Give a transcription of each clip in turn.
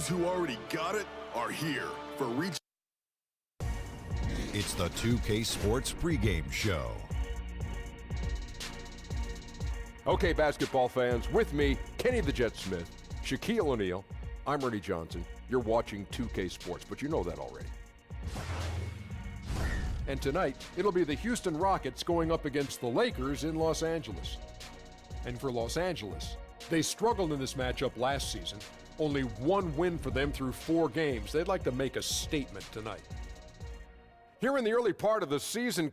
Those who already got it are here for reach. It's the 2K Sports pregame show. Okay, basketball fans, with me, Kenny the Jet Smith, Shaquille O'Neal, I'm Ernie Johnson. You're watching 2K Sports, but you know that already. And tonight, it'll be the Houston Rockets going up against the Lakers in Los Angeles. And for Los Angeles, they struggled in this matchup last season. Only one win for them through 4 games. They'd like to make a statement tonight. Here in the early part of the season,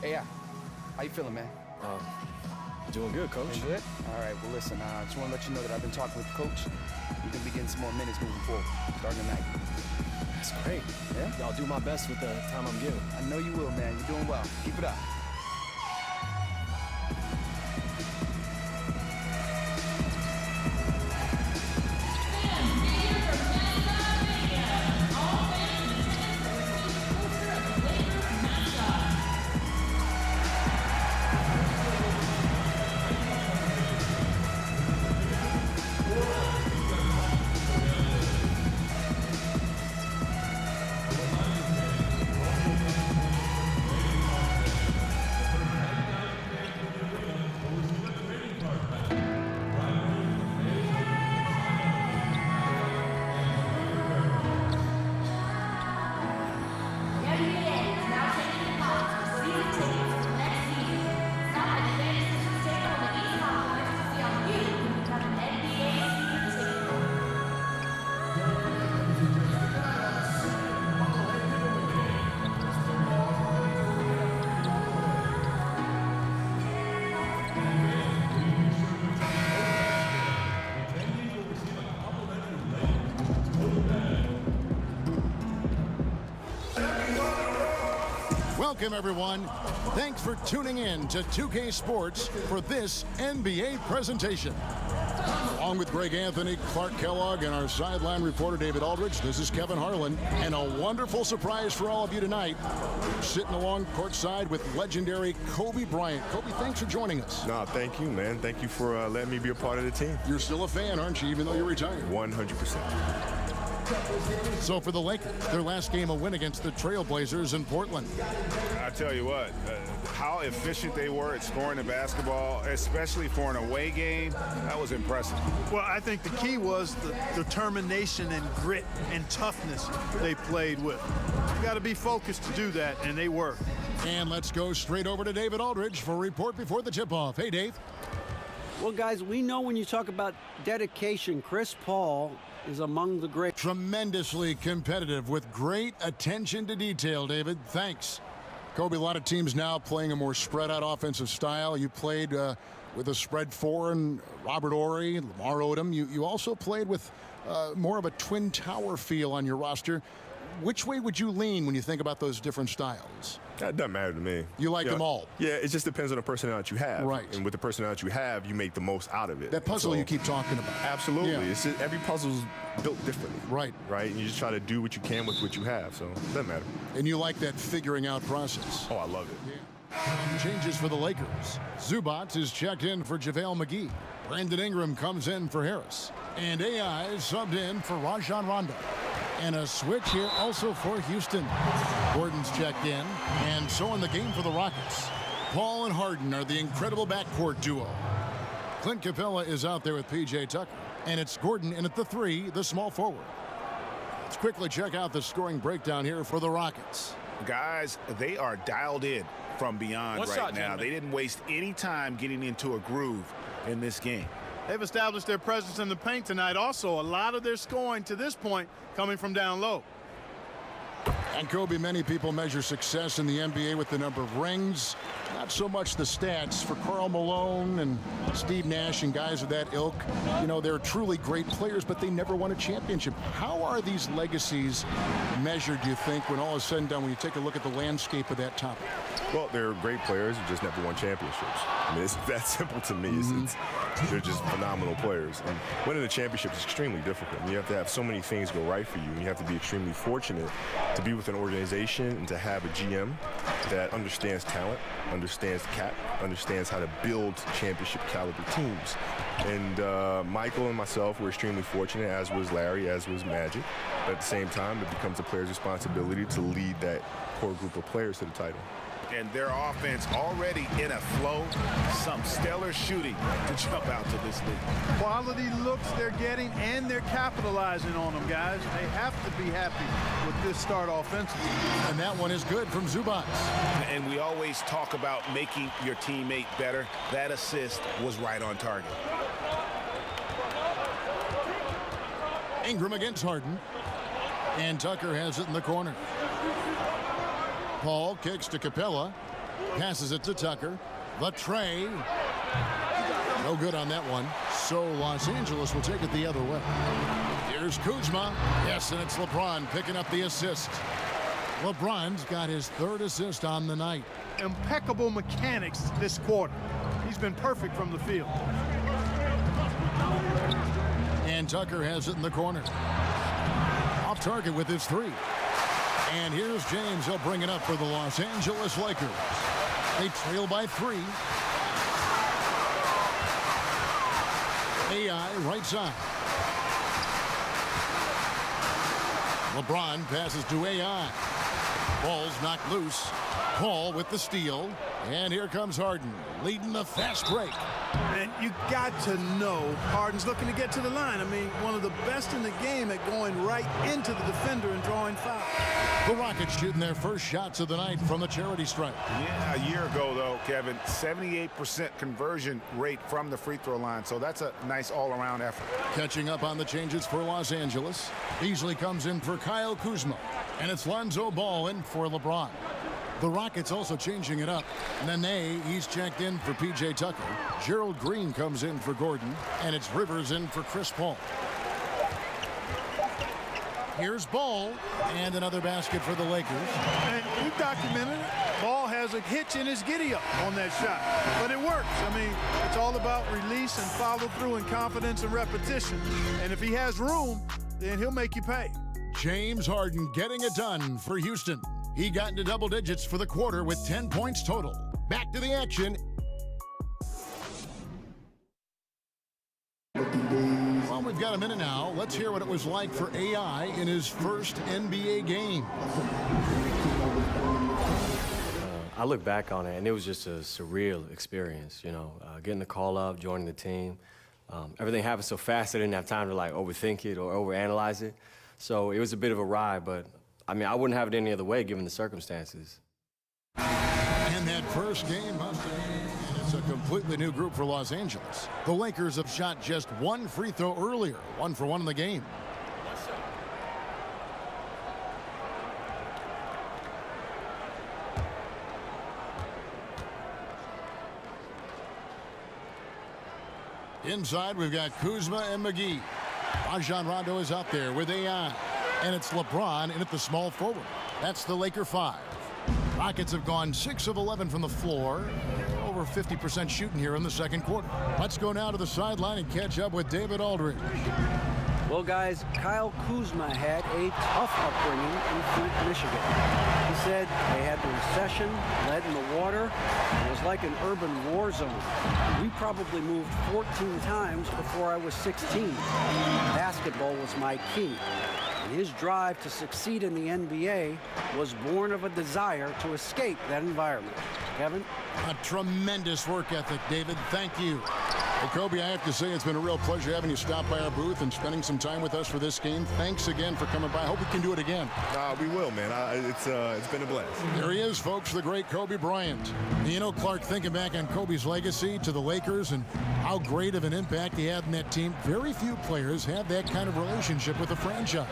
Hey, yeah. How you feeling, man? Doing good, Coach. Doing good? All right, well, listen, I just want to let you know that I've been talking with the coach. You're going to be getting some more minutes moving forward, starting tonight. That's great. Yeah? I'll do my best with the time I'm given. I know you will, man. You're doing well. Keep it up. Welcome, everyone. Thanks for tuning in to 2K Sports for this NBA presentation. Along with Greg Anthony, Clark Kellogg, and our sideline reporter David Aldridge, this is Kevin Harlan. And a wonderful surprise for all of you tonight. Sitting along courtside with legendary Kobe Bryant. Kobe, thanks for joining us. No, thank you, man. Thank you for letting me be a part of the team. You're still a fan, aren't you, even though you're retired? 100%. So for the Lakers, their last game a win against the Trailblazers in Portland. I tell you what, how efficient they were at scoring the basketball, especially for an away game, that was impressive. Well, I think the key was the determination and grit and toughness they played with. You got to be focused to do that, and they were. And let's go straight over to David Aldridge for a report before the tip-off. Hey, Dave. Well, guys, we know when you talk about dedication, Chris Paul is among the great. Tremendously competitive with great attention to detail, David. Thanks. Kobe, a lot of teams now playing a more spread-out offensive style. You played with a spread four and Robert Horry, Lamar Odom. You also played with more of a twin tower feel on your roster. Which way would you lean when you think about those different styles? That doesn't matter to me. You like them all? Yeah, it just depends on the personnel that you have. Right. And with the personnel that you have, you make the most out of it. That puzzle you keep talking about. Absolutely. Yeah. It's just, every puzzle's built differently. Right. Right? And you just try to do what you can with what you have. So it doesn't matter. And you like that figuring out process. Oh, I love it. Yeah. Changes for the Lakers. Zubac is checked in for JaVale McGee. Brandon Ingram comes in for Harris. And AI is subbed in for Rajon Rondo. And a switch here also for Houston. Gordon's checked in. And so in the game for the Rockets. Paul and Harden are the incredible backcourt duo. Clint Capella is out there with P.J. Tucker. And it's Gordon in at the three, the small forward. Let's quickly check out the scoring breakdown here for the Rockets. Guys, they are dialed in from beyond right now. They didn't waste any time getting into a groove in this game. They've established their presence in the paint tonight. Also, a lot of their scoring to this point coming from down low. And Kobe, many people measure success in the NBA with the number of rings, not so much the stats. For Karl Malone and Steve Nash and guys of that ilk, you know, they're truly great players, but they never won a championship. How are these legacies measured, do you think, when all is said and done, when you take a look at the landscape of that topic? Well, they're great players who just never won championships. I mean, it's that simple to me. They're just phenomenal players. And winning a championship is extremely difficult. You have to have so many things go right for you, and you have to be extremely fortunate to be with an organization and to have a GM that understands talent, understands cap, understands how to build championship caliber teams. And Michael and myself were extremely fortunate, as was Larry, as was Magic. But at the same time, it becomes a player's responsibility to lead that core group of players to the title. And their offense already in a flow. Some stellar shooting to jump out to this league. Quality looks they're getting, and they're capitalizing on them, guys. They have to be happy with this start offensively. And that one is good from Zubac. And we always talk about making your teammate better. That assist was right on target. Ingram against Harden. And Tucker has it in the corner. Paul kicks to Capella. Passes it to Tucker. The tray. No good on that one. So Los Angeles will take it the other way. Here's Kuzma. Yes, and it's LeBron picking up the assist. LeBron's got his third assist on the night. Impeccable mechanics this quarter. He's been perfect from the field. And Tucker has it in the corner. Off target with his three. And here's James. He'll bring it up for the Los Angeles Lakers. They trail by three. AI right side. LeBron passes to AI. Ball's knocked loose. Paul with the steal. And here comes Harden, leading the fast break. And you got to know Harden's looking to get to the line. I mean, one of the best in the game at going right into the defender and drawing fouls. The Rockets shooting their first shots of the night from the charity stripe. Yeah, a year ago, though, Kevin, 78% conversion rate from the free throw line. So that's a nice all-around effort. Catching up on the changes for Los Angeles. Beasley comes in for Kyle Kuzma. And it's Lonzo Ball in for LeBron. The Rockets also changing it up. Nene, he's checked in for P.J. Tucker. Gerald Green comes in for Gordon. And it's Rivers in for Chris Paul. Here's Ball. And another basket for the Lakers. And we've documented it. Ball has a hitch in his giddy-up on that shot. But it works. I mean, it's all about release and follow-through and confidence and repetition. And if he has room, then he'll make you pay. James Harden getting it done for Houston. He got into double digits for the quarter with 10 points total. Back to the action. Well, we've got a minute now. Let's hear what it was like for AI in his first NBA game. I look back on it, and it was just a surreal experience, you know, getting the call up, joining the team. Everything happened so fast I didn't have time to, like, overthink it or overanalyze it. So it was a bit of a ride, but I mean, I wouldn't have it any other way given the circumstances. And that first game, it's a completely new group for Los Angeles. The Lakers have shot just one free throw earlier, 1 for 1 in the game. Inside, we've got Kuzma and McGee. Rajon Rondo is out there with AI. And it's LeBron in at the small forward. That's the Laker 5. Rockets have gone 6 of 11 from the floor. Over 50% shooting here in the second quarter. Let's go now to the sideline and catch up with David Aldridge. Well, guys, Kyle Kuzma had a tough upbringing in Flint, Michigan. He said they had the recession, lead in the water. It was like an urban war zone. We probably moved 14 times before I was 16. Basketball was my key. And his drive to succeed in the NBA was born of a desire to escape that environment. Kevin? A tremendous work ethic, David. Thank you. Well, Kobe, I have to say it's been a real pleasure having you stop by our booth and spending some time with us for this game. Thanks again for coming by. I hope we can do it again. We will, man. It's been a blast. There he is, folks, the great Kobe Bryant. You know, Clark, thinking back on Kobe's legacy to the Lakers and how great of an impact he had in that team, very few players have that kind of relationship with a franchise.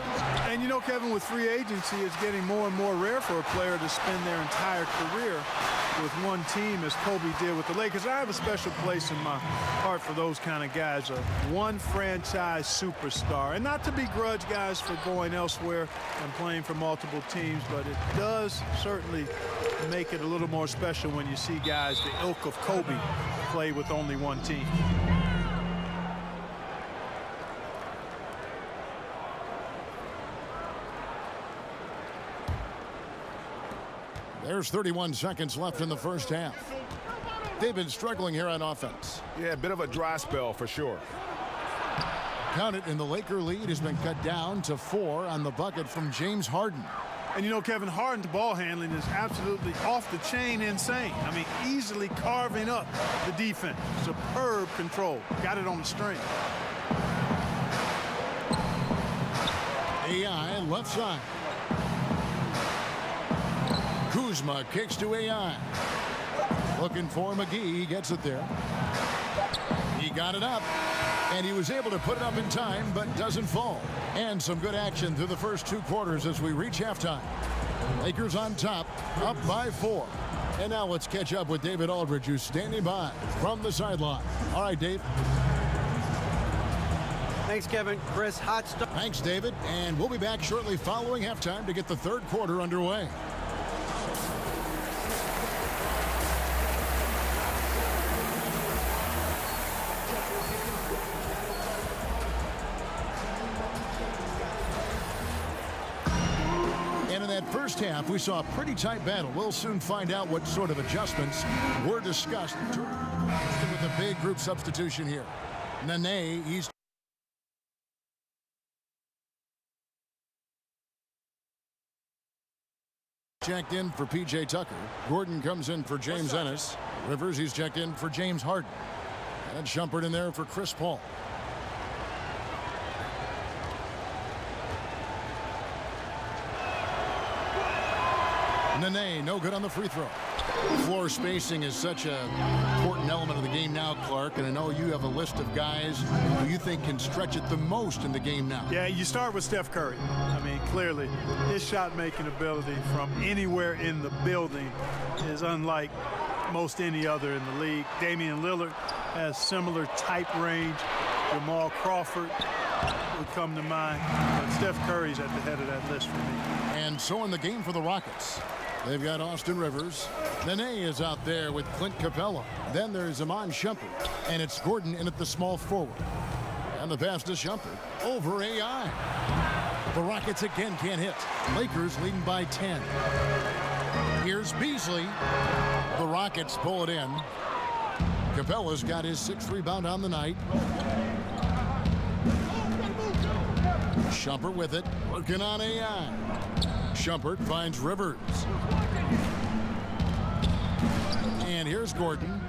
And you know, Kevin, with free agency, it's getting more and more rare for a player to spend their entire career with one team as Kobe did with the Lakers. I have a special place in my heart for those kind of guys, a one franchise superstar. And not to begrudge guys for going elsewhere and playing for multiple teams, but it does certainly make it a little more special when you see guys the ilk of Kobe play with only one team. There's 31 seconds left in the first half. David struggling here on offense. Yeah, a bit of a dry spell for sure. Count it, and the Laker lead has been cut down to 4 on the bucket from James Harden. And you know, Kevin, Harden's ball handling is absolutely off the chain insane. I mean, easily carving up the defense. Superb control. Got it on the string. AI left side. Kuzma kicks to AI. Looking for McGee. He gets it there. He got it up. And he was able to put it up in time, but doesn't fall. And some good action through the first 2 quarters as we reach halftime. Lakers on top, up by 4. And now let's catch up with David Aldridge, who's standing by from the sideline. All right, Dave. Thanks, Kevin. Chris, hot stuff. Thanks, David. And we'll be back shortly following halftime to get the third quarter underway. First half, we saw a pretty tight battle. We'll soon find out what sort of adjustments were discussed with a big group substitution here. Nene, he's checked in for P.J. Tucker. Gordon comes in for James Ennis. Rivers, he's checked in for James Harden. And Shumpert in there for Chris Paul. Nene, no good on the free throw. Floor spacing is such an important element of the game now, Clark, and I know you have a list of guys who you think can stretch it the most in the game now. Yeah, you start with Steph Curry. I mean, clearly, his shot-making ability from anywhere in the building is unlike most any other in the league. Damian Lillard has similar type range. Jamal Crawford would come to mind, but Steph Curry's at the head of that list for me. And so in the game for the Rockets, they've got Austin Rivers. Nene is out there with Clint Capella. Then there's Iman Shumpert. And it's Gordon in at the small forward. And the pass to Shumpert over AI. The Rockets again can't hit. Lakers leading by 10. Here's Beasley. The Rockets pull it in. Capella's got his 6th rebound on the night. Shumpert with it, working on AI. Shumpert finds Rivers. And here's Gordon.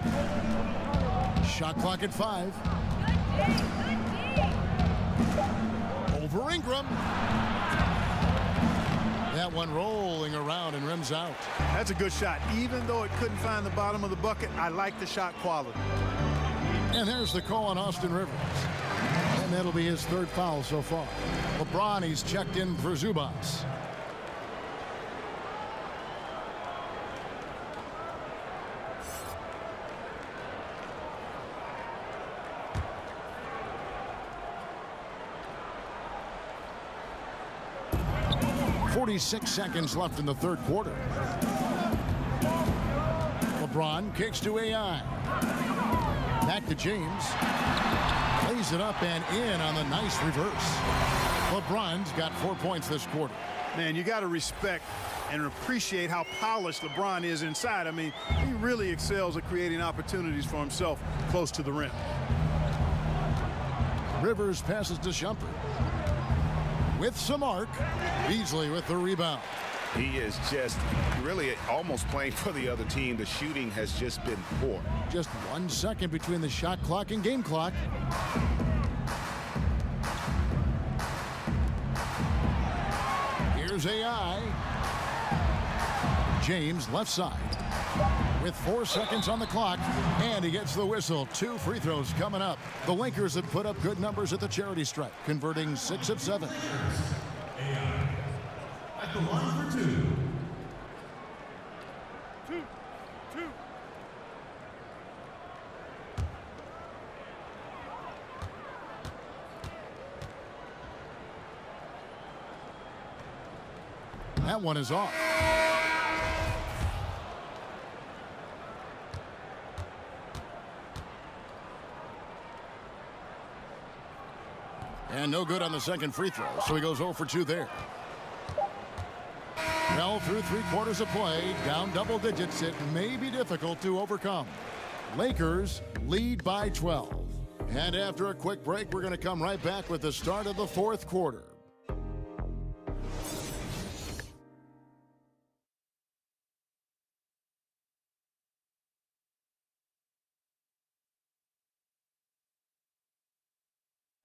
Shot clock at 5. Over Ingram. That one rolling around and rims out. That's a good shot. Even though it couldn't find the bottom of the bucket, I like the shot quality. And there's the call on Austin Rivers. And that'll be his 3rd foul so far. LeBron, he's checked in for Zubas. 46 seconds left in the third quarter. LeBron kicks to AI. Back to James. Lays it up and in on the nice reverse. LeBron's got 4 points this quarter. Man, you got to respect and appreciate how polished LeBron is inside. I mean, he really excels at creating opportunities for himself close to the rim. Rivers passes to Shumpert. With some arc, Beasley with the rebound. He is just really almost playing for the other team. The shooting has just been poor. Just 1 second between the shot clock and game clock. Here's AI. James left side. With 4 seconds on the clock, and he gets the whistle. 2 free throws coming up. The Lakers have put up good numbers at the charity stripe, converting 6 of 7. At the line for 2. That one is off. And no good on the second free throw, so he goes 0 for 2 there. Well, through 3 quarters of play, down double digits, it may be difficult to overcome. Lakers lead by 12. And after a quick break, we're going to come right back with the start of the fourth quarter.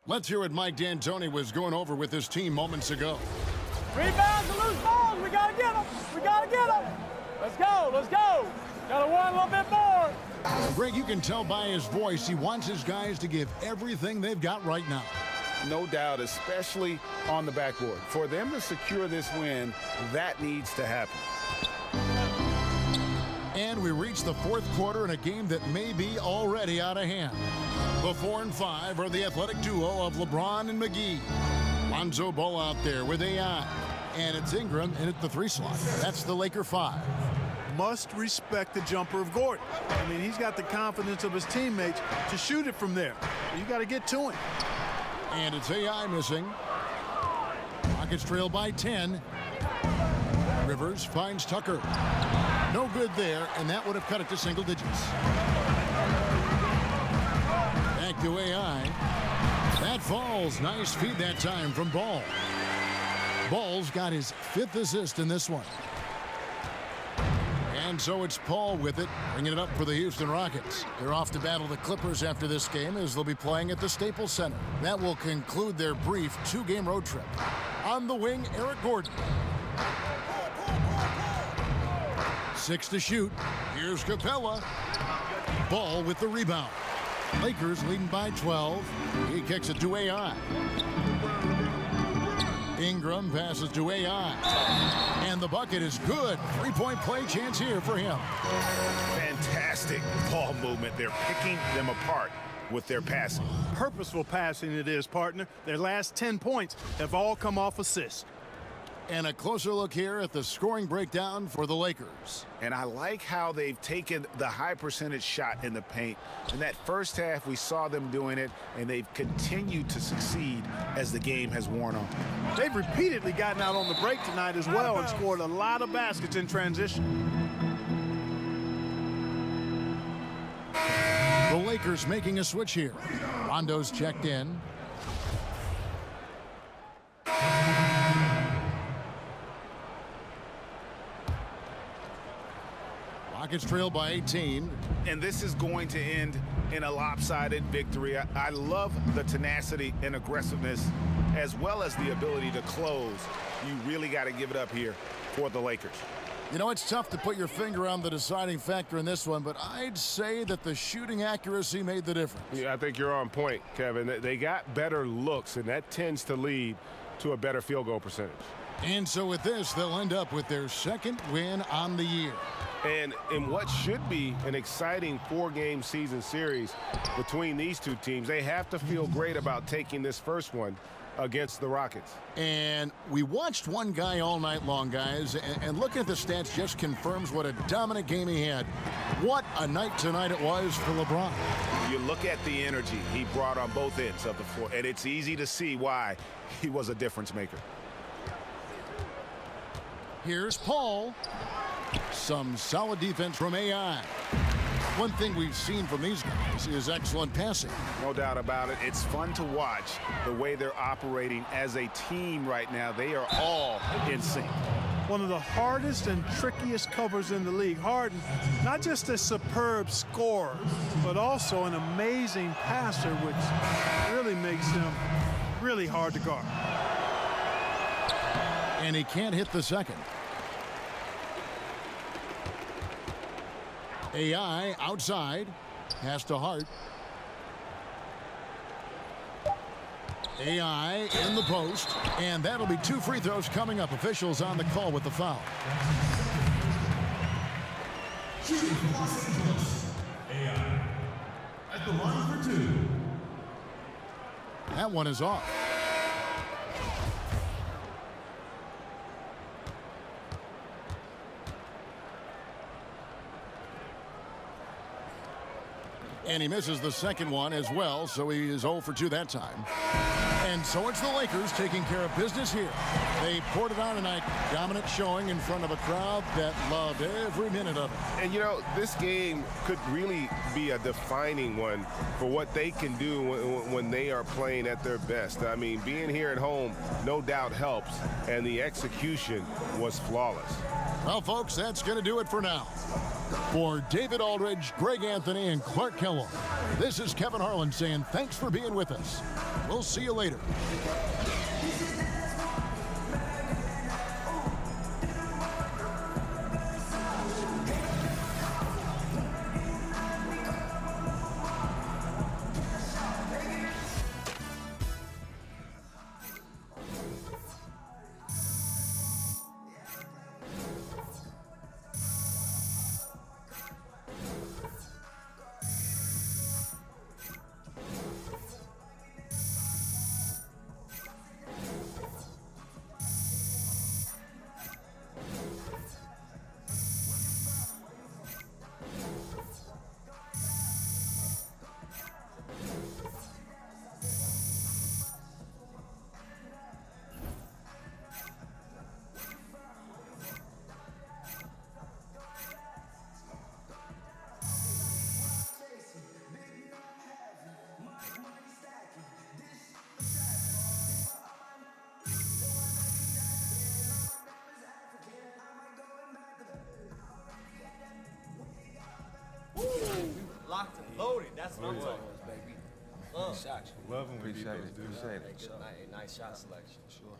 Let's hear what Mike D'Antoni was going over with his team moments ago. Rebounds and loose balls. We got to get them. We got to get them. Let's go. Let's go. Got to want a little bit more. Greg, you can tell by his voice he wants his guys to give everything they've got right now. No doubt, especially on the backboard. For them to secure this win, that needs to happen. And we reach the fourth quarter in a game that may be already out of hand. The 4 and 5 are the athletic duo of LeBron and McGee. Lonzo Ball out there with AI. And it's Ingram in at the 3 slot. That's the Laker 5. Must respect the jumper of Gordon. I mean, he's got the confidence of his teammates to shoot it from there. You got to get to him. And it's AI missing. Rockets trail by 10. Rivers finds Tucker. No good there, and that would have cut it to single digits. Back to AI. That falls. Nice feed that time from Ball. Ball's got his 5th assist in this one. And so it's Paul with it, bringing it up for the Houston Rockets. They're off to battle the Clippers after this game as they'll be playing at the Staples Center. That will conclude their brief 2-game road trip. On the wing, Eric Gordon. 6 to shoot. Here's Capella. Ball with the rebound. Lakers leading by 12. He kicks it to AI. Ingram passes to AI. And the bucket is good. 3-point play chance here for him. Fantastic ball movement. They're picking them apart with their passing. Purposeful passing it is, partner. Their last 10 points have all come off assists. And a closer look here at the scoring breakdown for the Lakers. And I like how they've taken the high percentage shot in the paint. In that first half, we saw them doing it, and they've continued to succeed as the game has worn on. They've repeatedly gotten out on the break tonight as well and scored a lot of baskets in transition. The Lakers making a switch here. Rondo's checked in. Rockets trail by 18. And this is going to end in a lopsided victory. I love the tenacity and aggressiveness as well as the ability to close. You really got to give it up here for the Lakers. You know, it's tough to put your finger on the deciding factor in this one, but I'd say that the shooting accuracy made the difference. Yeah, I think you're on point, Kevin. They got better looks, and that tends to lead to a better field goal percentage. And so with this, they'll end up with their 2nd win on the year. And in what should be an exciting 4-game season series between these two teams, they have to feel great about taking this first one against the Rockets. And we watched one guy all night long, guys, and looking at the stats just confirms what a dominant game he had. What a night tonight it was for LeBron. You look at the energy he brought on both ends of the floor, and it's easy to see why he was a difference maker. Here's Paul. Some solid defense from AI. One thing we've seen from these guys is excellent passing. No doubt about it. It's fun to watch the way they're operating as a team right now. They are all in sync. One of the hardest and trickiest covers in the league. Harden, not just a superb scorer, but also an amazing passer, which really makes him really hard to guard. And he can't hit the second. AI outside, pass to Hart. AI in the post, and that'll be 2 free throws coming up. Officials on the call with the foul. AI at the line for 2. That one is off. And he misses the second one as well, so he is 0 for 2 that time. And so it's the Lakers taking care of business here. They poured it on tonight, dominant showing in front of a crowd that loved every minute of it. And, you know, this game could really be a defining one for what they can do when they are playing at their best. I mean, being here at home no doubt helps, and the execution was flawless. Well, folks, that's going to do it for now. For David Aldridge, Greg Anthony, and Clark Kellogg, this is Kevin Harlan saying thanks for being with us. We'll see you later. Locked and loaded. That's what I'm talking about, baby. Shots. Love when we beat those dudes. Nice shot selection, sure.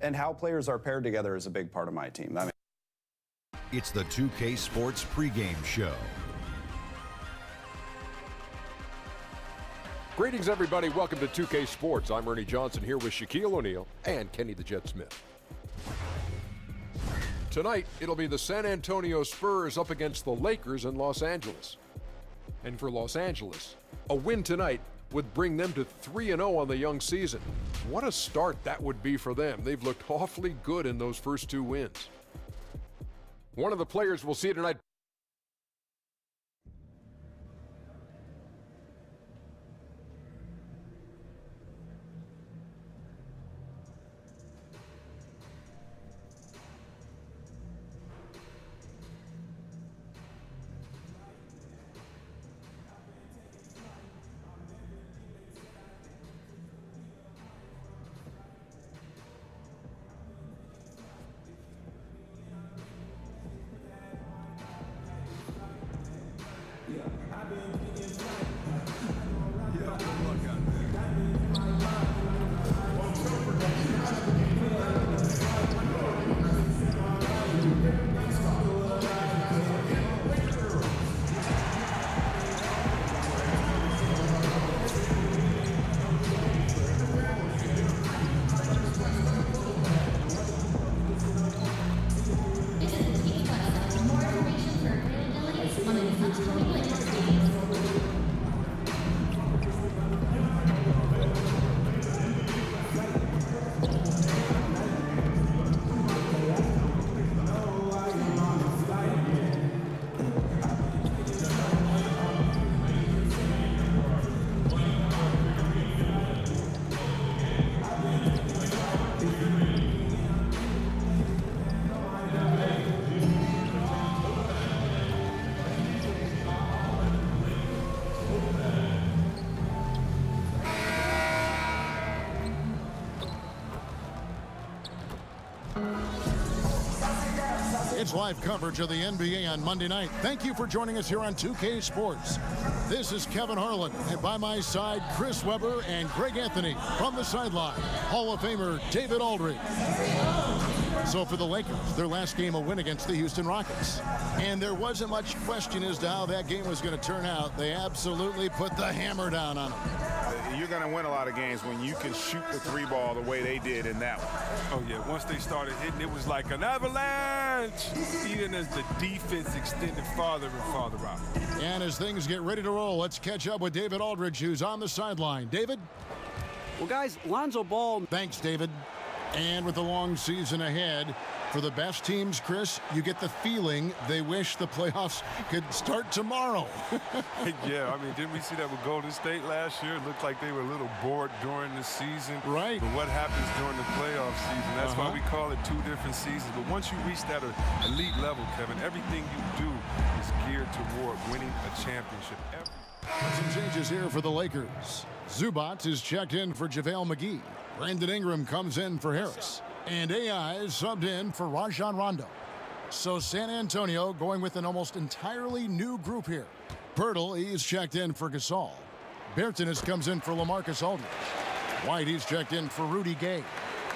And how players are paired together is a big part of my team. It's the 2K Sports pregame show. Greetings, everybody. Welcome to 2K Sports. I'm Ernie Johnson here with Shaquille O'Neal and Kenny the Jet Smith. Tonight, it'll be the San Antonio Spurs up against the Lakers in Los Angeles. And for Los Angeles, a win tonight would bring them to 3-0 on the young season. What a start that would be for them. They've looked awfully good in those first two wins. One of the players we'll see tonight. It's live coverage of the NBA on Monday night. Thank you for joining us here on 2K Sports. This is Kevin Harlan, and by my side, Chris Webber and Greg Anthony. From the sideline, Hall of Famer David Aldridge. So for the Lakers, their last game a win against the Houston Rockets. And there wasn't much question as to how that game was going to turn out. They absolutely put the hammer down on them. You're going to win a lot of games when you can shoot the three ball the way they did in that one. Oh, yeah. Once they started hitting, it was like an avalanche, even as the defense extended farther and farther out. And as things get ready to roll, let's catch up with David Aldridge, who's on the sideline. David? Well, guys, Lonzo Ball. Thanks, David. And with the long season ahead, for the best teams, Chris, you get the feeling they wish the playoffs could start tomorrow. Yeah, I mean, didn't we see that with Golden State last year? It looked like they were a little bored during the season. Right. But what happens during the playoff season? That's why we call it two different seasons. But once you reach that elite level, Kevin, everything you do is geared toward winning a championship. Some changes here for the Lakers. Zubac is checked in for JaVale McGee. Brandon Ingram comes in for Harris. And AI is subbed in for Rajon Rondo. So San Antonio going with an almost entirely new group here. Pirtle, he's checked in for Gasol. Bertans comes in for LaMarcus Aldridge. White, he's checked in for Rudy Gay.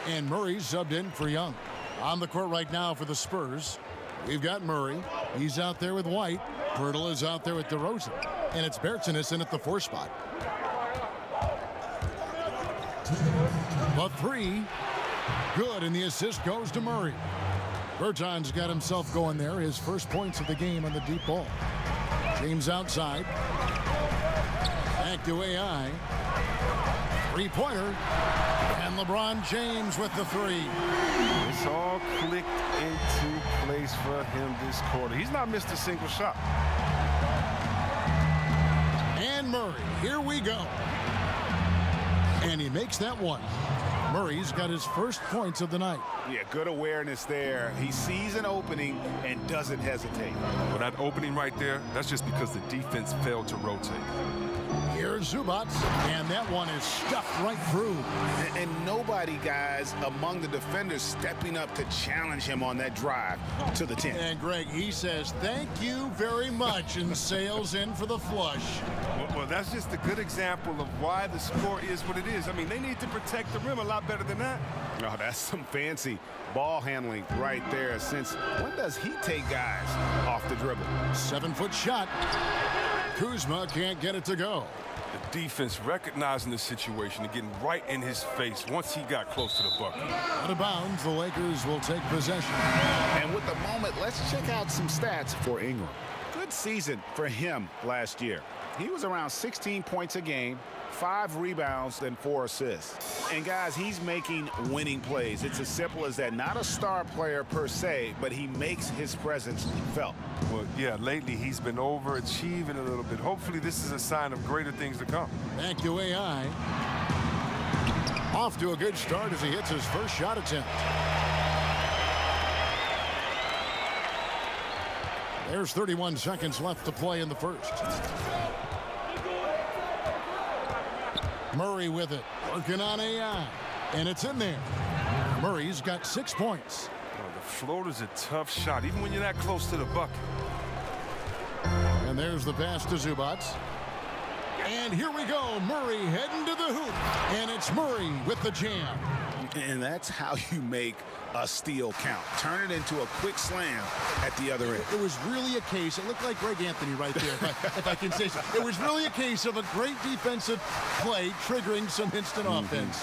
And Murray's subbed in for Young. On the court right now for the Spurs, we've got Murray. He's out there with White. Pirtle is out there with DeRozan. And it's Bertans in at the 4 spot. The 3, good, and the assist goes to Murray. Bertans got himself going there, his first points of the game on the deep ball. James outside. Back to AI. 3-pointer. And LeBron James with the 3. It's all clicked into place for him this quarter. He's not missed a single shot. And Murray, here we go. And he makes that one. Murray's got his first points of the night. Yeah, good awareness there. He sees an opening and doesn't hesitate. Well, that opening right there, that's just because the defense failed to rotate. Here's Zubac, and that one is stuffed right through. And nobody, guys, among the defenders stepping up to challenge him on that drive to the 10. And Greg, he says, thank you very much, and sails in for the flush. Well, that's just a good example of why the score is what it is. I mean, they need to protect the rim a lot lot better than that. Oh, that's some fancy ball handling right there. Since when does he take guys off the dribble? 7-foot shot. Kuzma can't get it to go. The defense recognizing the situation and getting right in his face once he got close to the bucket. Out of bounds, the Lakers will take possession. And with the moment, let's check out some stats for Ingram. Good season for him last year. He was around 16 points a game, 5 rebounds, and 4 assists. And guys, he's making winning plays. It's as simple as that. Not a star player per se, but he makes his presence felt. Well, yeah, lately he's been overachieving a little bit. Hopefully this is a sign of greater things to come. Back to AI. Off to a good start as he hits his first shot attempt. There's 31 seconds left to play in the first. Murray with it, working on AI, and it's in there. Murray's got 6 points. Oh, the floater's a tough shot, even when you're that close to the bucket. And there's the pass to Zubac. And here we go, Murray heading to the hoop, and it's Murray with the jam. And that's how you make a steal count. Turn it into a quick slam at the other end. It was really a case, it looked like Greg Anthony right there, if I can say so. It was really a case of a great defensive play triggering some instant offense.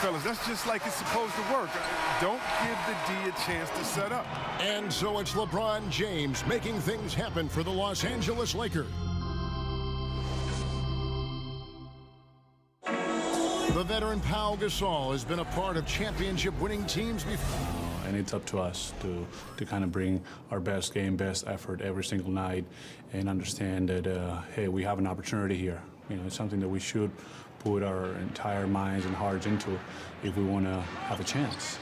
Fellas, that's just like it's supposed to work. Don't give the D a chance to set up. And so it's LeBron James making things happen for the Los Angeles Lakers. The veteran Pau Gasol has been a part of championship-winning teams before. And it's up to us to kind of bring our best game, best effort every single night and understand that, hey, we have an opportunity here. You know, it's something that we should put our entire minds and hearts into if we want to have a chance.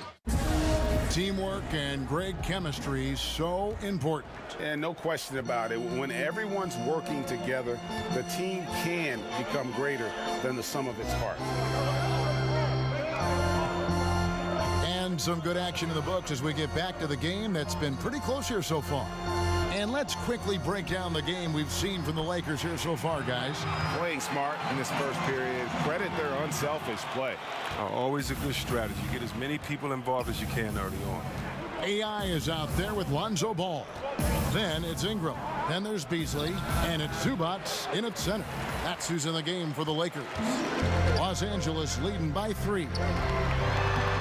Teamwork and great chemistry so important. And no question about it. When everyone's working together, the team can become greater than the sum of its parts. And some good action in the books as we get back to the game that's been pretty close here so far. And let's quickly break down the game we've seen from the Lakers here so far, guys. Playing smart in this first period. Credit their unselfish play. Always a good strategy. Get as many people involved as you can early on. AI is out there with Lonzo Ball. Then it's Ingram. Then there's Beasley. And it's Zubac in at center. That's who's in the game for the Lakers. Los Angeles leading by 3.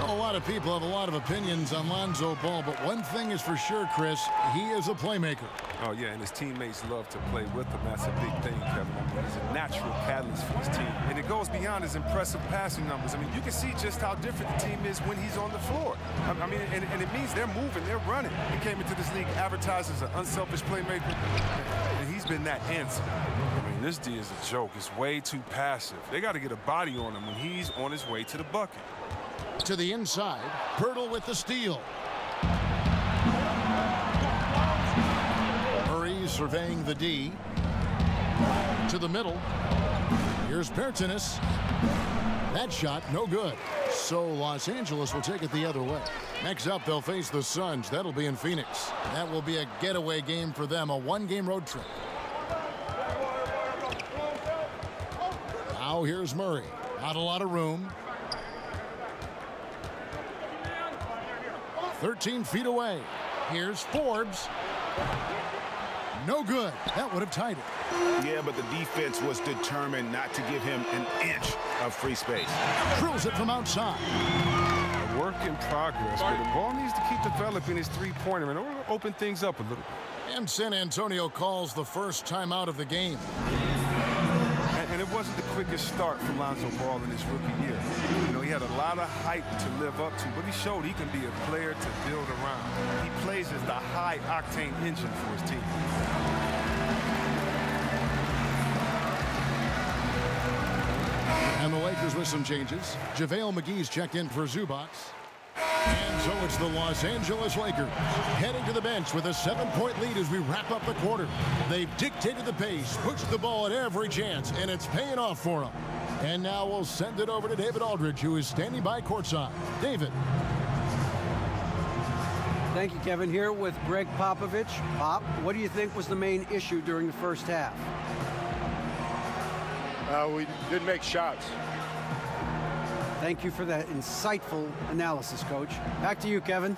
A lot of people have a lot of opinions on Lonzo Ball, but one thing is for sure, Chris, he is a playmaker. Oh, yeah, and his teammates love to play with him. That's a big thing, Kevin. I mean, he's a natural catalyst for his team. And it goes beyond his impressive passing numbers. I mean, you can see just how different the team is when he's on the floor. I mean, and it means they're moving, they're running. He came into this league advertised as an unselfish playmaker, and he's been that answer. I mean, this D is a joke. It's way too passive. They got to get a body on him when he's on his way to the bucket. To the inside, Pirtle with the steal. Murray surveying the D. To the middle. Here's Pertinis. That shot, no good. So Los Angeles will take it the other way. Next up, they'll face the Suns. That'll be in Phoenix. That will be a getaway game for them, a one-game road trip. Now here's Murray. Not a lot of room. 13 feet away. Here's Forbes. No good. That would have tied it. Yeah, but the defense was determined not to give him an inch of free space. Drills it from outside. A work in progress, but the ball needs to keep developing his three-pointer and open things up a little. And San Antonio calls the first timeout of the game. And it wasn't the quickest start for Lonzo Ball in his rookie year. You know, he had a lot of hype to live up to, but he showed he can be a player to build around. He plays as the high-octane engine for his team. And the Lakers with some changes. JaVale McGee's checked in for Zubac. And so it's the Los Angeles Lakers heading to the bench with a 7-point lead as we wrap up the quarter. They've dictated the pace, pushed the ball at every chance, and it's paying off for them. And now we'll send it over to David Aldridge, who is standing by courtside. David. Thank you, Kevin. Here with Greg Popovich. Pop, what do you think was the main issue during the first half? We didn't make shots. Thank you for that insightful analysis, Coach. Back to you, Kevin.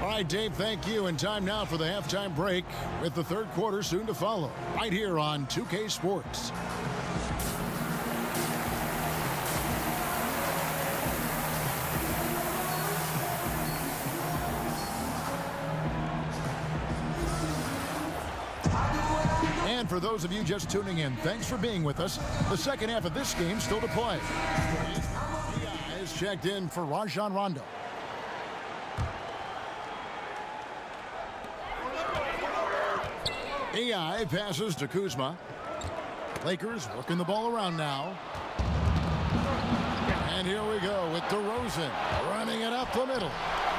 All right, Dave, thank you. And time now for the halftime break with the third quarter soon to follow right here on 2K Sports. And for those of you just tuning in, thanks for being with us. The second half of this game still to play. He is checked in for Rajon Rondo. AI passes to Kuzma. Lakers working the ball around now. And here we go with DeRozan running it up the middle.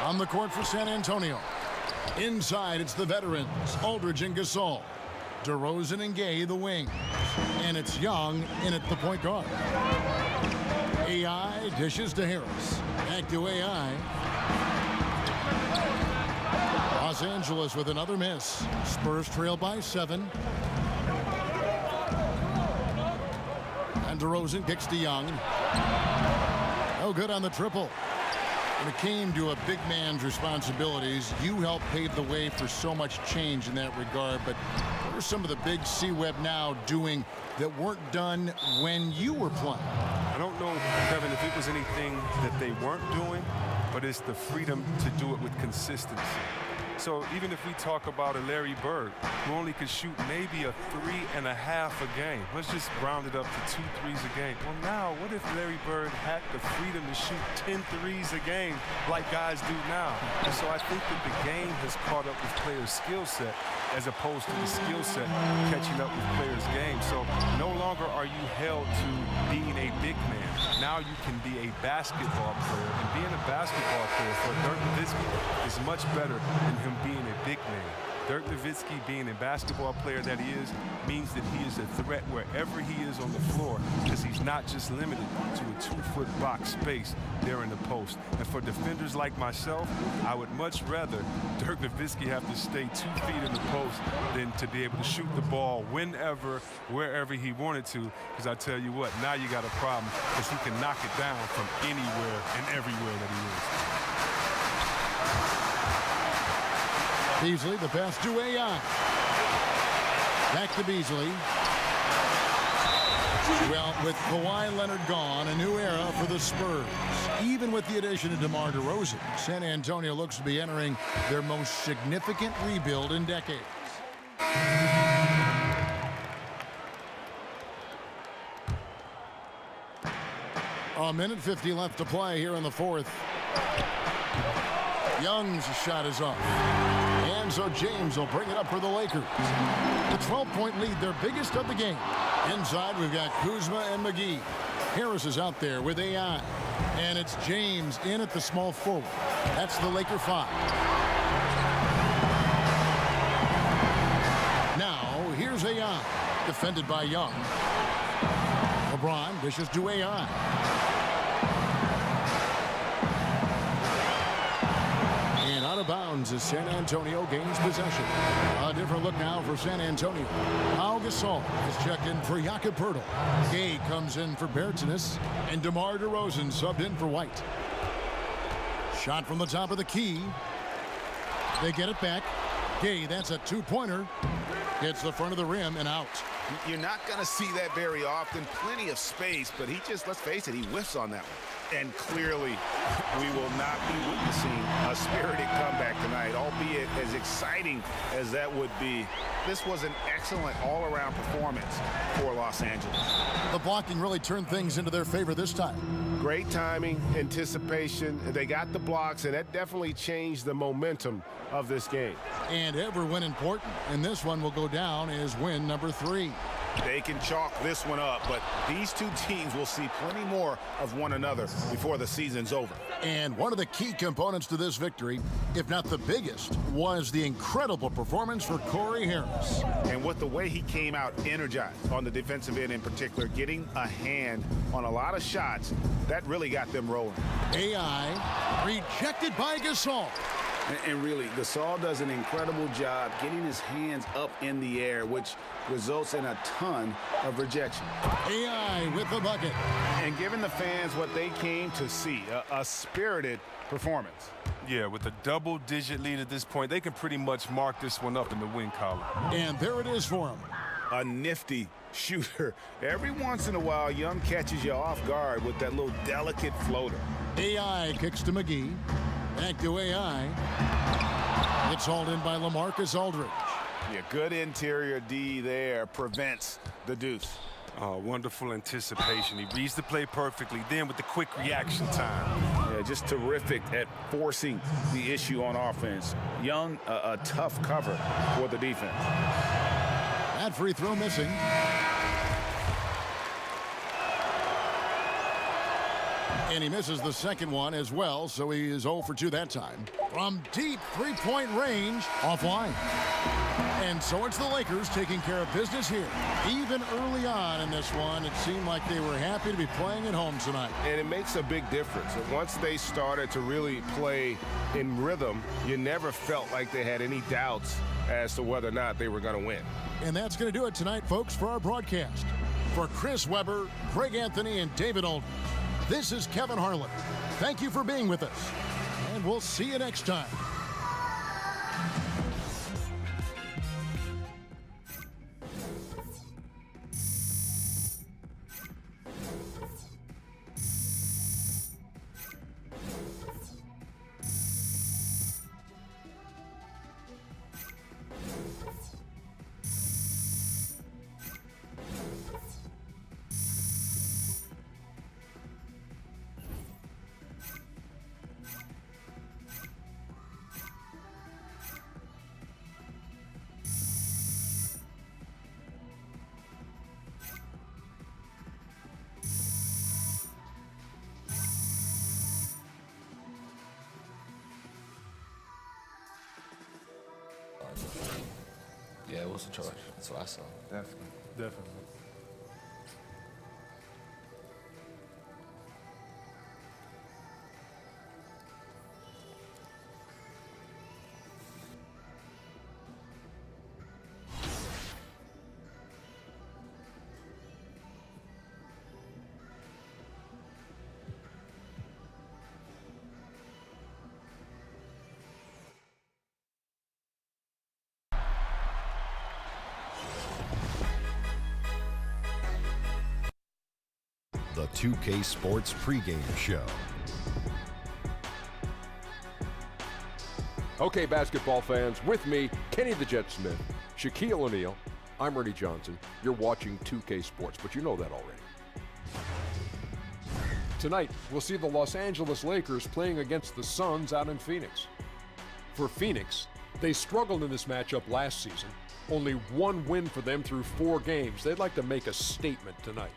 On the court for San Antonio. Inside, it's the veterans, Aldridge and Gasol. DeRozan and Gay, the wings. And it's Young in at the point guard. AI dishes to Harris. Back to AI. Los Angeles with another miss. Spurs trail by 7. And DeRozan kicks to Young. No good on the triple. When it came to a big man's responsibilities, you helped pave the way for so much change in that regard. But what are some of the big C-Web now doing that weren't done when you were playing? I don't know, Kevin, if it was anything that they weren't doing, but it's the freedom to do it with consistency. So even if we talk about a Larry Bird, who only could shoot maybe a 3.5 a game, let's just round it up to 2 threes a game. Well, now, what if Larry Bird had the freedom to shoot 10 threes a game like guys do now? And so I think that the game has caught up with players' skill set as opposed to the skill set catching up with players' game. So no longer are you held to being a big man. Now you can be a basketball player, and being a basketball player for Dirk Nowitzki is much better than him being a big man. Dirk Nowitzki, being a basketball player that he is, means that he is a threat wherever he is on the floor, because he's not just limited to a 2-foot box space there in the post. And for defenders like myself, I would much rather Dirk Nowitzki have to stay 2 feet in the post than to be able to shoot the ball whenever, wherever he wanted to, because I tell you what, now you got a problem, because he can knock it down from anywhere and everywhere that he is. Beasley, the pass to AI. Back to Beasley. Well, with Kawhi Leonard gone, a new era for the Spurs. Even with the addition of DeMar DeRozan, San Antonio looks to be entering their most significant rebuild in decades. A minute 50 left to play here in the fourth. Young's shot is off. And so James will bring it up for the Lakers. The 12-point lead, their biggest of the game. Inside, we've got Kuzma and McGee. Harris is out there with AI. And it's James in at the small forward. That's the Laker 5. Now, here's AI. Defended by Young. LeBron dishes to AI. Out of bounds as San Antonio gains possession. A different look now for San Antonio. Pau Gasol is checked in for Jakob Poeltl. Gay comes in for Bertans, and DeMar DeRozan subbed in for White. Shot from the top of the key. They get it back. Gay, that's a 2-pointer. Hits the front of the rim and out. You're not going to see that very often. Plenty of space, but he just, let's face it, he whiffs on that one. And clearly, we will not be witnessing a spirited comeback tonight, albeit as exciting as that would be. This was an excellent all-around performance for Los Angeles. The blocking really turned things into their favor this time. Great timing, anticipation. They got the blocks, and that definitely changed the momentum of this game. And every win important, and this one will go down as win number 3. They can chalk this one up, but these two teams will see plenty more of one another before the season's over. And one of the key components to this victory, if not the biggest, was the incredible performance for Corey Harris. And with the way he came out energized on the defensive end in particular, getting a hand on a lot of shots, that really got them rolling. AI rejected by Gasol. And really, Gasol does an incredible job getting his hands up in the air, which results in a ton of rejection. AI with the bucket. and giving the fans what they came to see, a spirited performance. Yeah, with a double-digit lead at this point, they can pretty much mark this one up in the win column. And there it is for him. A nifty shooter. Every once in a while, Young catches you off guard with that little delicate floater. AI kicks to McGee. Back to AI. It's hauled in by LaMarcus Aldridge. Yeah, good interior D there prevents the deuce. Wonderful anticipation. He reads the play perfectly, then with the quick reaction time. Yeah, just terrific at forcing the issue on offense. Young, a tough cover for the defense. That free throw missing. And he misses the second one as well, so he is 0 for 2 that time. From deep three-point range, offline. And so it's the Lakers taking care of business here. Even early on in this one, it seemed like they were happy to be playing at home tonight. And it makes a big difference. Once they started to really play in rhythm, you never felt like they had any doubts as to whether or not they were going to win. And that's going to do it tonight, folks, for our broadcast. For Chris Webber, Greg Anthony, and David Oldham, this is Kevin Harlan. Thank you for being with us, and we'll see you next time. Yeah, it was a charge. That's what I saw. Definitely. The 2K Sports pregame show. Okay, basketball fans, with me, Kenny the Jet Smith, Shaquille O'Neal, I'm Ernie Johnson. You're watching 2K Sports, but you know that already. Tonight, we'll see the Los Angeles Lakers playing against the Suns out in Phoenix. For Phoenix, they struggled in this matchup last season. Only one win for them through 4 games. They'd like to make a statement tonight.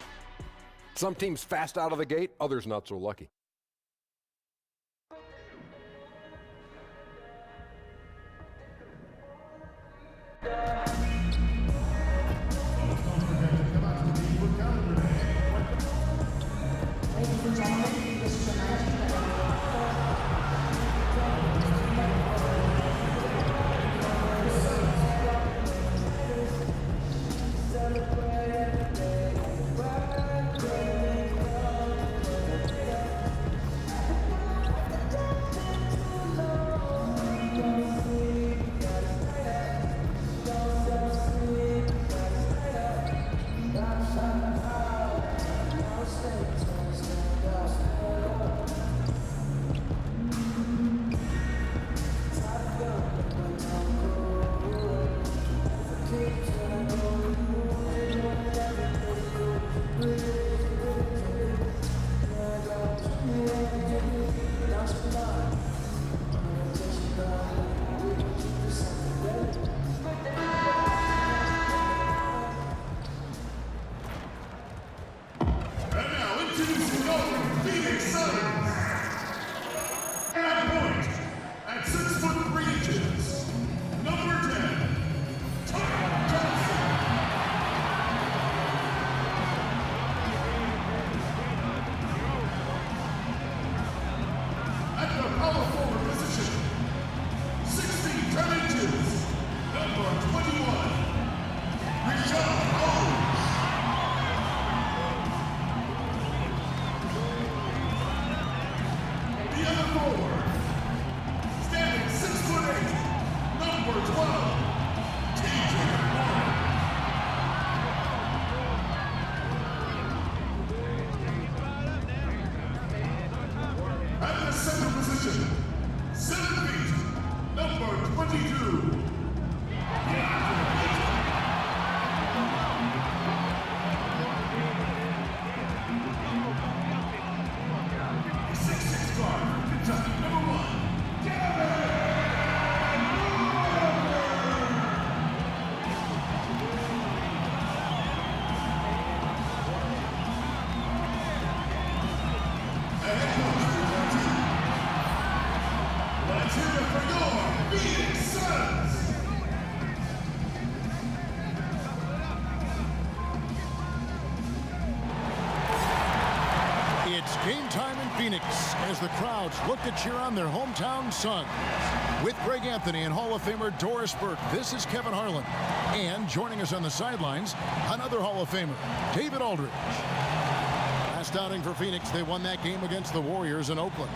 Some teams fast out of the gate, others not so lucky. 22. It's game time in Phoenix as the crowds look to cheer on their hometown Suns. With Greg Anthony and Hall of Famer Doris Burke, this is Kevin Harlan. And joining us on the sidelines, another Hall of Famer, David Aldridge. Last outing for Phoenix, they won that game against the Warriors in Oakland.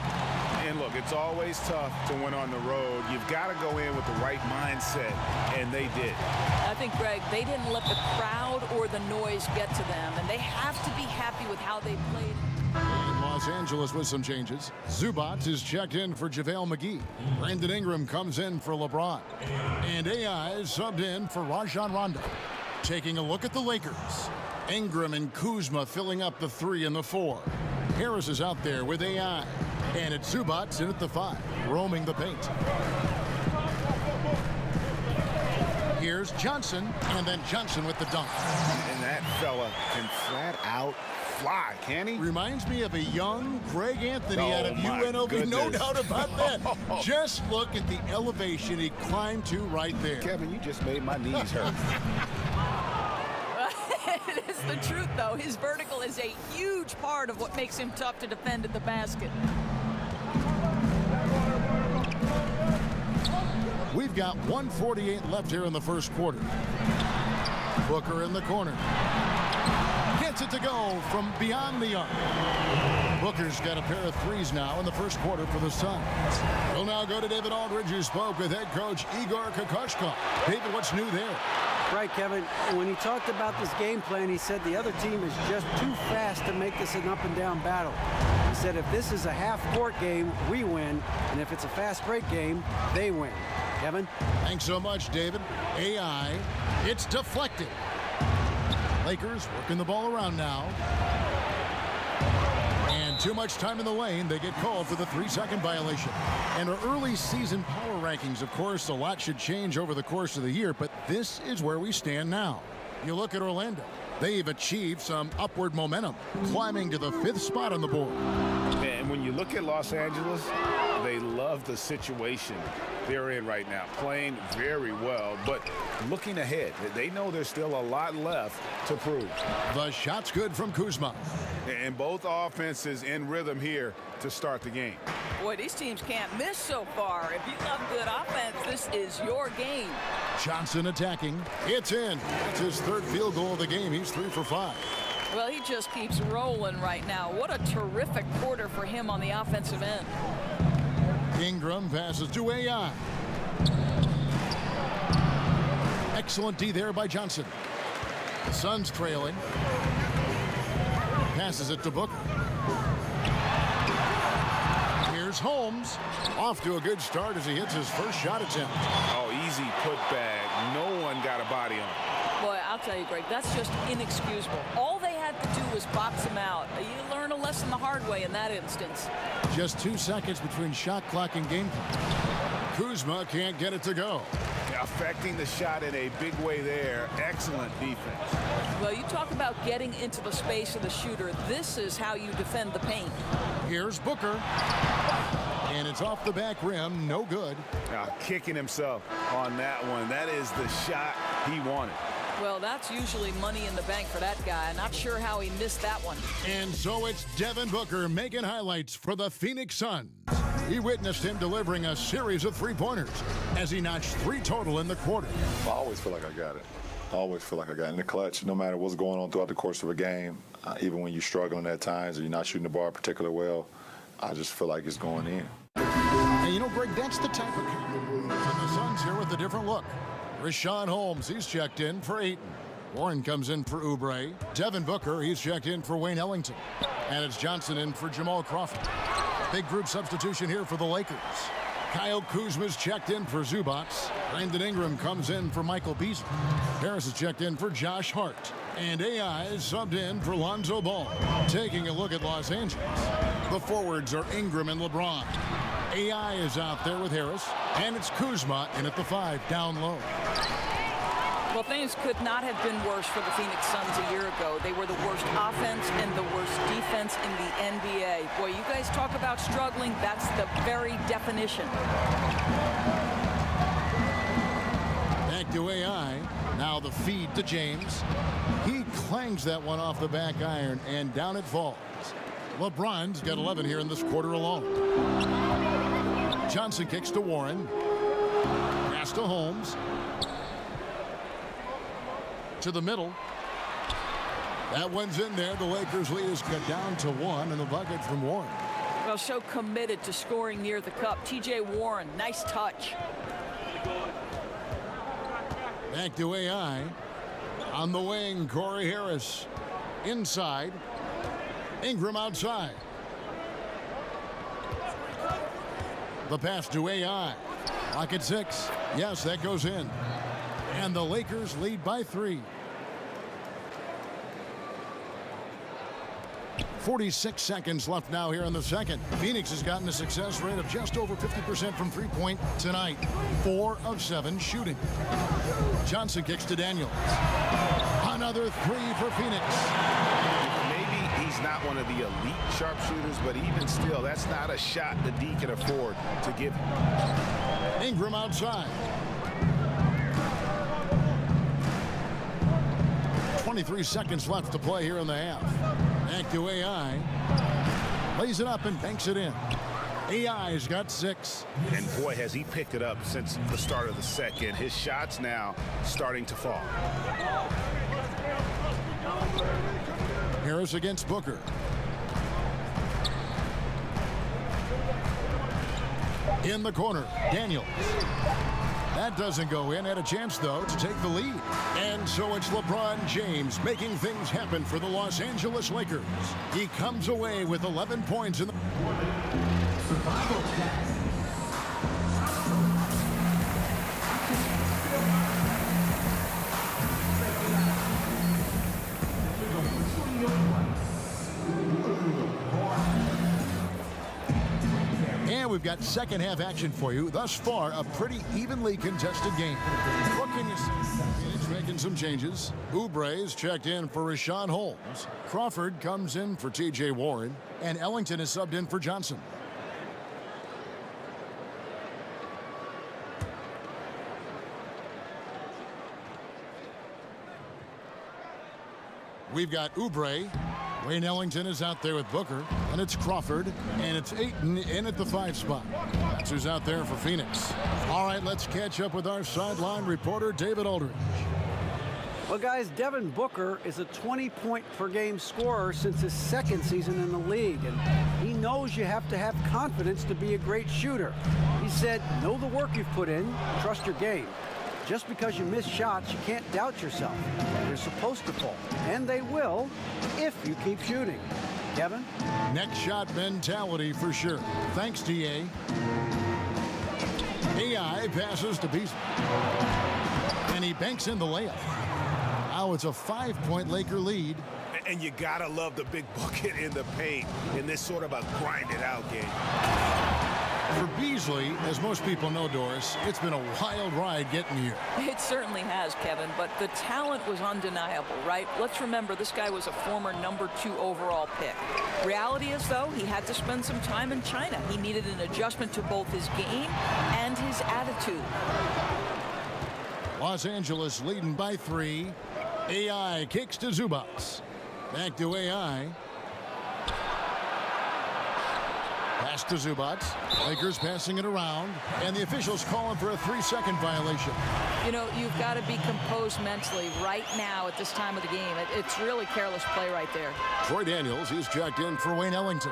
And look, it's always tough to win on the road. You've got to go in with the right mindset, and they did. I think, Greg, they didn't let the crowd or the noise get to them, and they have to be happy with how they played. In Los Angeles with some changes. Zubac is checked in for JaVale McGee. Brandon Ingram comes in for LeBron. And AI is subbed in for Rajon Rondo. Taking a look at the Lakers. Ingram and Kuzma filling up the 3 and the 4. Harris is out there with AI. And it's Zubac in at the 5, roaming the paint. Here's Johnson, and then Johnson with the dunk. And that fella can flat out fly, can he? Reminds me of a young Greg Anthony out of UNLV, goodness. no doubt about that. Just look at the elevation he climbed to right there. Kevin, you just made my knees hurt. It is the truth, though. His vertical is a huge part of what makes him tough to defend at the basket. We've got 1:48 left here in the first quarter. Booker in the corner. Gets it to go from beyond the arc. Booker's got a pair of threes now in the first quarter for the Suns. We'll now go to David Aldridge, who spoke with head coach Igor Kokoschko. David, what's new there? Right, Kevin. When he talked about this game plan, he said the other team is just too fast to make this an up-and-down battle. He said if this is a half-court game, we win, and if it's a fast-break game, they win. Kevin? Thanks so much, David. AI, it's deflected. Lakers working the ball around now. And too much time in the lane. They get called for the 3-second violation. And our early season power rankings, of course, a lot should change over the course of the year, but this is where we stand now. You look at Orlando. They've achieved some upward momentum, climbing to the 5th spot on the board. And when you look at Los Angeles, they love the situation they're in right now, playing very well, but looking ahead, they know there's still a lot left to prove. The shot's good from Kuzma. And both offenses in rhythm here to start the game. Boy, these teams can't miss so far. If you love good offense, this is your game. Johnson attacking. It's in. That's his 3rd field goal of the game. He's 3 for 5. Well, he just keeps rolling right now. What a terrific quarter for him on the offensive end. Ingram passes to AI. Excellent D there by Johnson. The Suns trailing. Passes it to Booker. Here's Holmes. Off to a good start as he hits his first shot attempt. Oh, easy putback. No one got a body on him. Boy, I'll tell you, Greg, that's just inexcusable. All they had to do was box him out. You learn a lesson the hard way in that instance. Just 2 seconds between shot clock and game clock. Kuzma can't get it to go. Affecting the shot in a big way there. Excellent defense. Well, you talk about getting into the space of the shooter. This is how you defend the paint. Here's Booker. And it's off the back rim. No good. Kicking himself on that one. That is the shot he wanted. Well, that's usually money in the bank for that guy. Not sure how he missed that one. And so it's Devin Booker making highlights for the Phoenix Suns. He witnessed him delivering a series of 3-pointers as he notched 3 total in the quarter. I always feel like I got it. I always feel like I got it in the clutch, no matter what's going on throughout the course of a game. Even when you're struggling at times or you're not shooting the ball particularly well, I just feel like it's going in. And you know, Greg, that's the type of and the Suns here with a different look. Rashawn Holmes, he's checked in for Ayton. Warren comes in for Oubre. Devin Booker, he's checked in for Wayne Ellington. And it's Johnson in for Jamal Crawford. Big group substitution here for the Lakers. Kyle Kuzma's checked in for Zubac. Brandon Ingram comes in for Michael Beasley. Harris is checked in for Josh Hart. And AI is subbed in for Lonzo Ball. Taking a look at Los Angeles. The forwards are Ingram and LeBron. AI is out there with Harris. And it's Kuzma in at the 5, down low. Well, things could not have been worse for the Phoenix Suns a year ago. They were the worst offense and the worst defense in the NBA. Boy, you guys talk about struggling. That's the very definition. Back to AI. Now the feed to James. He clangs that one off the back iron, and down it falls. LeBron's got 11 here in this quarter alone. Johnson kicks to Warren. Pass to Holmes. To the middle. That one's in there. The Lakers lead is cut down to 1, and the bucket from Warren. Well, so committed to scoring near the cup. T.J. Warren, nice touch. Back to AI. On the wing, Corey Harris. Inside. Ingram outside. The pass to AI. Lock at 6. Yes, that goes in. And the Lakers lead by 3. 46 seconds left now here in the second. Phoenix has gotten a success rate of just over 50% from three-point tonight. 4 of 7 shooting. Johnson kicks to Daniels. Another 3 for Phoenix. Maybe he's not one of the elite sharpshooters, but even still, that's not a shot the D can afford to give him. Ingram outside. 23 seconds left to play here in the half. Back to AI. Lays it up and banks it in. AI's got 6. And boy, has he picked it up since the start of the second. His shots now starting to fall. Harris against Booker. In the corner, Daniels. That doesn't go in. Had a chance, though, to take the lead. And so it's LeBron James making things happen for the Los Angeles Lakers. He comes away with 11 points in the... And we've got second half action for you. Thus far, a pretty evenly contested game. What can you see? Phoenix making some changes. Oubre's checked in for Rashawn Holmes. Crawford comes in for T.J. Warren. And Ellington is subbed in for Johnson. We've got Oubre. Wayne Ellington is out there with Booker, and it's Crawford, and it's Ayton in at the 5 spot. That's who's out there for Phoenix. All right, let's catch up with our sideline reporter, David Aldridge. Well, guys, Devin Booker is a 20-point-per-game scorer since his second season in the league, and he knows you have to have confidence to be a great shooter. He said, know the work you've put in, trust your game. Just because you miss shots, you can't doubt yourself. You're supposed to fall, and they will if you keep shooting. Kevin? Next shot mentality for sure. Thanks, DA. AI passes to Beasley. And he banks in the layup. Now it's a 5-point Laker lead. And you gotta love the big bucket in the paint in this sort of a grind-it-out game. For Beasley, as most people know, Doris, it's been a wild ride getting here. It certainly has, Kevin, but the talent was undeniable, right? Let's remember this guy was a former #2 overall pick. Reality is, though, he had to spend some time in China. He needed an adjustment to both his game and his attitude. Los Angeles leading by 3. AI kicks to Zubac. Back to AI. Pass to Zubac. Lakers passing it around. And the officials calling for a 3-second violation. You know, you've got to be composed mentally right now at this time of the game. It's really careless play right there. Troy Daniels, he's checked in for Wayne Ellington.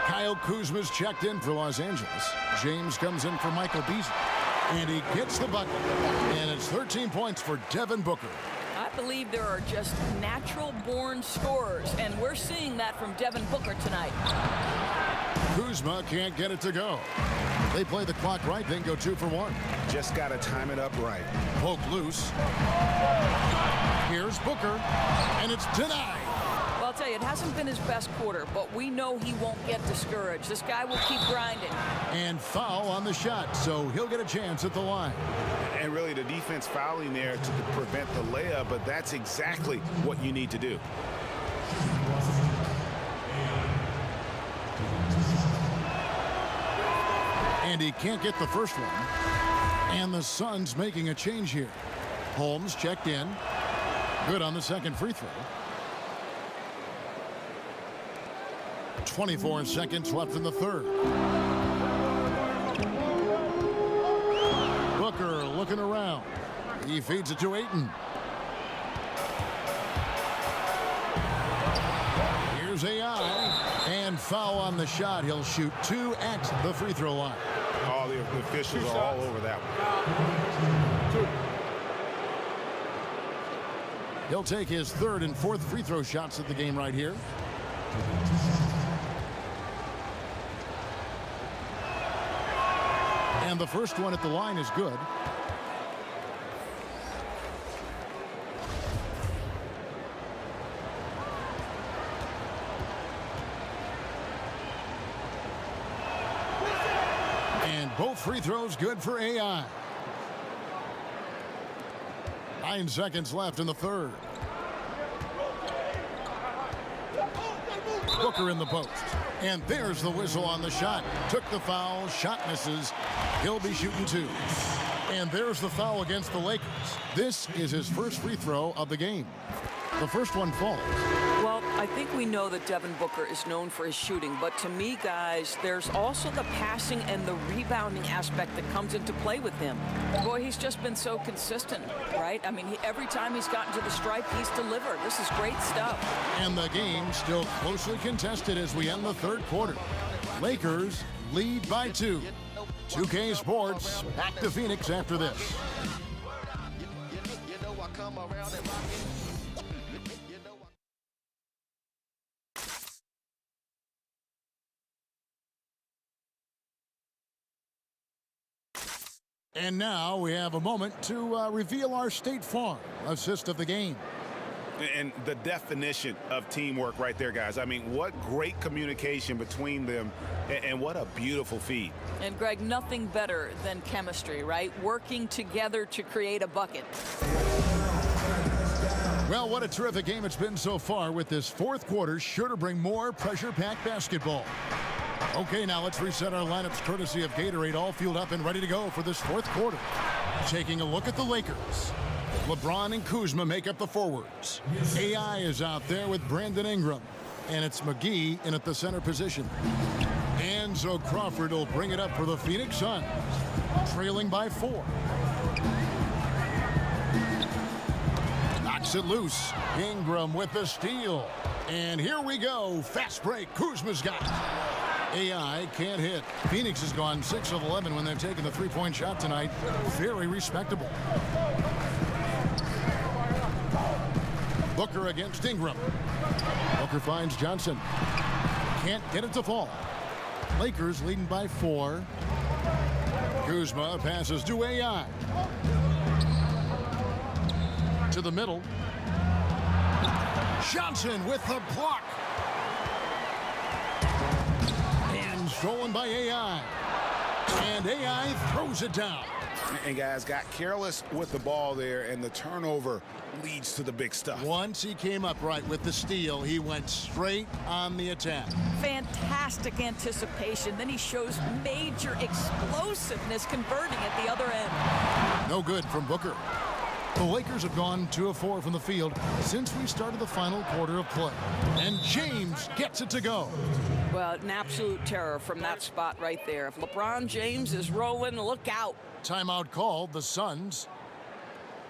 Kyle Kuzma's checked in for Los Angeles. James comes in for Michael Beasley. And he gets the bucket. And it's 13 points for Devin Booker. I believe there are just natural-born scorers, and we're seeing that from Devin Booker tonight. Kuzma can't get it to go. They play the clock right, then go 2 for 1. Just got to time it up right. Poke loose. Here's Booker, and it's denied. Well, I'll tell you, it hasn't been his best quarter, but we know he won't get discouraged. This guy will keep grinding. And foul on the shot, so he'll get a chance at the line. And really, the defense fouling there to prevent the layup, but that's exactly what you need to do. And he can't get the first one. And the Suns making a change here. Holmes checked in. Good on the second free throw. 24 seconds left in the third. Booker looking around. He feeds it to Ayton. Here's AI. And foul on the shot. He'll shoot 2 at the free throw line. All the officials are all over that one. He'll take his third and fourth free throw shots of the game right here. And the first one at the line is good. And both free throws good for AI. 9 seconds left in the third. Booker in the post. And there's the whistle on the shot. Took the foul, shot misses. He'll be shooting 2. And there's the foul against the Lakers. This is his first free throw of the game. The first one falls. Well, I think we know that Devin Booker is known for his shooting, but to me, guys, there's also the passing and the rebounding aspect that comes into play with him. Boy, he's just been so consistent, right? I mean, every time he's gotten to the stripe, he's delivered. This is great stuff. And the game still closely contested as we end the third quarter. Lakers lead by 2. 2K Sports back to Phoenix after this. And now we have a moment to reveal our State Farm assist of the game. And the definition of teamwork right there, guys. I mean, what great communication between them, and what a beautiful feed. And, Greg, nothing better than chemistry, right? Working together to create a bucket. Well, what a terrific game it's been so far, with this fourth quarter sure to bring more pressure-packed basketball. Okay, now let's reset our lineups courtesy of Gatorade, all fueled up and ready to go for this fourth quarter. Taking a look at the Lakers. LeBron and Kuzma make up the forwards. AI is out there with Brandon Ingram. And it's McGee in at the center position. Enzo Crawford will bring it up for the Phoenix Suns, trailing by 4. Knocks it loose. Ingram with the steal. And here we go. Fast break. Kuzma's got it. AI can't hit. Phoenix has gone 6 of 11 when they've taken the three-point shot tonight. Very respectable. Booker against Ingram. Booker finds Johnson. Can't get it to fall. Lakers leading by 4. Kuzma passes to AI. To the middle. Johnson with the block. And stolen by AI. And AI throws it down. And guys got careless with the ball there, and the turnover leads to the big stuff. Once he came up right with the steal, he went straight on the attack. Fantastic anticipation. Then he shows major explosiveness converting at the other end. No good from Booker. The Lakers have gone 2 of 4 from the field since we started the final quarter of play. And James gets it to go. Well, an absolute terror from that spot right there. If LeBron James is rolling, look out. Timeout called, the Suns.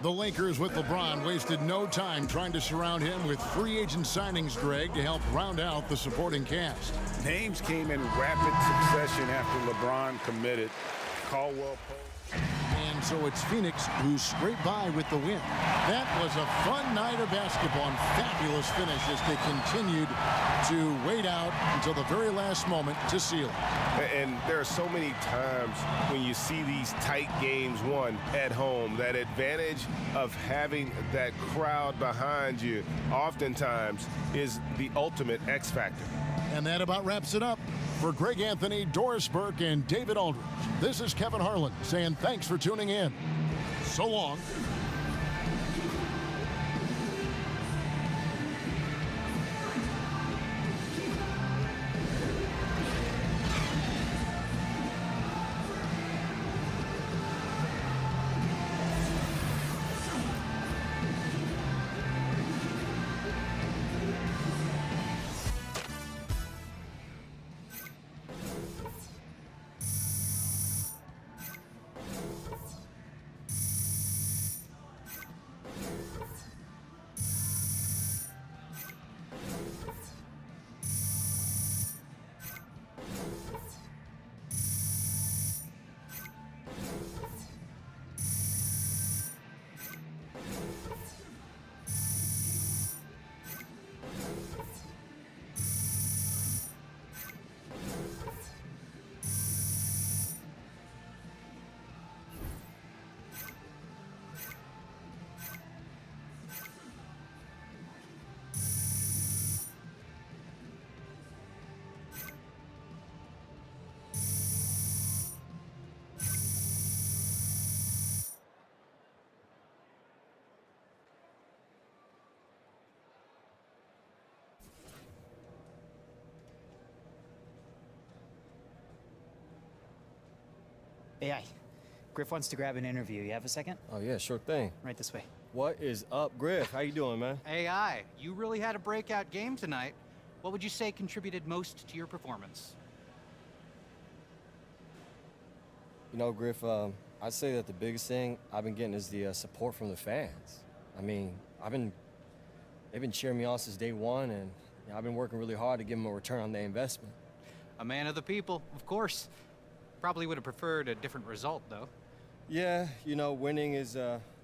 The Lakers with LeBron wasted no time trying to surround him with free agent signings, Greg, to help round out the supporting cast. Names came in rapid succession after LeBron committed. Caldwell Pope. And so it's Phoenix who scraped by with the win. That was a fun night of basketball and fabulous finish as they continued to wait out until the very last moment to seal it. And there are so many times when you see these tight games won at home, that advantage of having that crowd behind you oftentimes is the ultimate X factor. And that about wraps it up. For Greg Anthony, Doris Burke, and David Aldridge, this is Kevin Harlan saying thanks for tuning in. So long. AI, Griff wants to grab an interview. You have a second? Oh, yeah, sure thing. Right this way. What is up, Griff? How you doing, man? AI, you really had a breakout game tonight. What would you say contributed most to your performance? You know, Griff, I'd say that the biggest thing I've been getting is the support from the fans. I mean, they've been cheering me on since day one, and I've been working really hard to give them a return on their investment. A man of the people, of course. Probably would have preferred a different result, though. Yeah, you know, winning is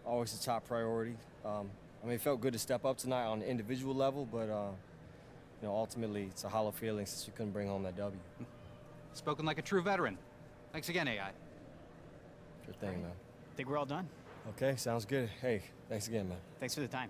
always the top priority. I mean, it felt good to step up tonight on an individual level, but, you know, ultimately, it's a hollow feeling since we couldn't bring home that W. Spoken like a true veteran. Thanks again, AI. Good thing, man. Think we're all done. Okay, sounds good. Hey, thanks again, man. Thanks for the time.